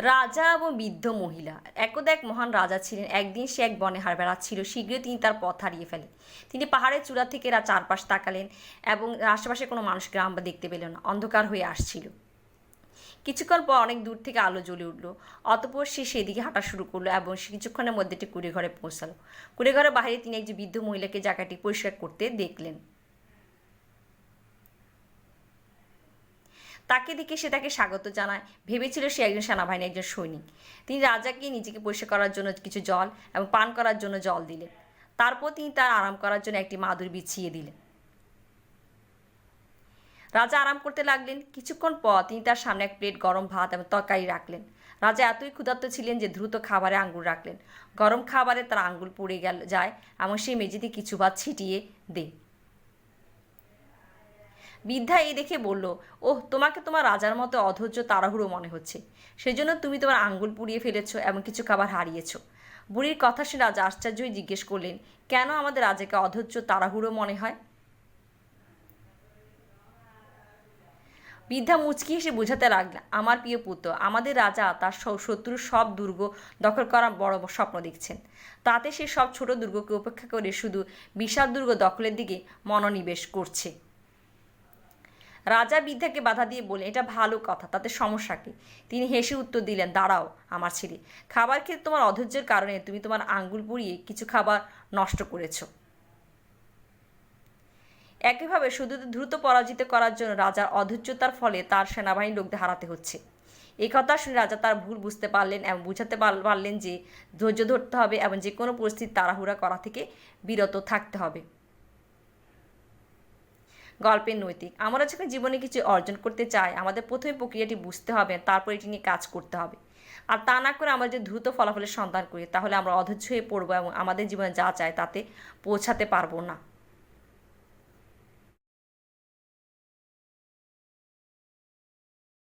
রাজা এবং বৃদ্ধ মহিলা। একদা এক মহান রাজা ছিলেন। একদিন সে এক বনে বেড়াচ্ছিল। শীঘ্রই তিনি তার পথ হারিয়ে ফেলেন। তিনি পাহাড়ের চূড়া থেকে চারপাশ তাকালেন এবং আশেপাশে কোনো মানুষ গ্রাম বা দেখতে পেলেন না। অন্ধকার হয়ে আসছিল। কিছুক্ষণ পর অনেক দূর থেকে আলো জ্বলে উঠল। অতঃপর সে সেদিকে হাঁটা শুরু করলো এবং সে কিছুক্ষণের মধ্যে একটি কুঁড়ে ঘরে পৌঁছালো। কুঁড়ে ঘরের বাইরে তিনি একজন বৃদ্ধ মহিলাকে জায়গাটি পরিষ্কার করতে দেখলেন। তাকে দেখে সে তাকে স্বাগত জানায়। ভেবেছিল সে একজন সেনাবাহিনীর একজন সৈনিক। তিনি রাজাকে নিজেকে পরিষ্কার করার জন্য কিছু জল এবং পান করার জন্য জল দিলেন। তারপর তিনি তার আরাম করার জন্য একটি মাদুর বিছিয়ে দিলেন। রাজা আরাম করতে লাগলেন। কিছুক্ষণ পর তিনি তার সামনে এক প্লেট গরম ভাত এবং তরকারি রাখলেন। রাজা এতই ক্ষুধার্ত ছিলেন যে দ্রুত খাবারে আঙ্গুল রাখলেন। গরম খাবারে তার আঙ্গুল পুড়ে যায় এবং সেই মেঝেতে কিছু ভাত ছিটিয়ে দেয়। বৃদ্ধা এই দেখে বলল, ওহ, তোমাকে তোমার রাজার মতো অধৈর্য তাড়াহুড়ো মনে হচ্ছে। সেজন্য তুমি তোমার আঙ্গুল পুড়িয়ে ফেলেছ এবং কিছু খাবার হারিয়েছ। বুড়ির কথা শুনে রাজা আশ্চর্য হয়ে জিজ্ঞেস করলেন, কেন আমাদের রাজাকে অধৈর্য তাড়াহুড়ো মনে হয়? বৃদ্ধা মুচকি হেসে বোঝাতে লাগলেন, আমার প্রিয় পুত্র, আমাদের রাজা তার শত্রুর সব দুর্গ দখল করার বড় স্বপ্ন দেখছেন। তাতে সে সব ছোট দুর্গকে উপেক্ষা করে শুধু বিশাল দুর্গ দখলের দিকে মনোনিবেশ করছে। রাজা বৃদ্ধাকে বাধা দিয়ে বললেন, এটা ভালো কথা, তাতে সমস্যা কি? তিনি হেসে উত্তর দিলেন, দাঁড়াও আমার ছেলে, খাবার খেতে তোমার অধৈর্যের কারণে তুমি তোমার আঙ্গুল পুড়িয়ে কিছু খাবার নষ্ট করেছ। একইভাবে শুধু দ্রুত পরাজিত করার জন্য রাজার অধৈর্যতার ফলে তার সেনাবাহিনীর লোকদের হারাতে হচ্ছে। এই কথা শুনে রাজা তার ভুল বুঝতে পারলেন এবং বুঝাতে পারলেন যে ধৈর্য ধরতে হবে এবং যে কোনো পরিস্থিতি তাড়াহুড়া করা থেকে বিরত থাকতে হবে। গল্পের নৈতিক, আমরা যখন জীবনে কিছু অর্জন করতে চাই আমাদের প্রথমে প্রক্রিয়াটি বুঝতে হবে, তারপর এটি নিয়ে কাজ করতে হবে। আর তা না করে আমরা যদি দ্রুত ফলাফলের সন্ধান করি তাহলে আমরা অধৈর্য হয়ে পড়বো এবং আমাদের জীবনে যা চাই তাতে পৌঁছাতে পারবো না।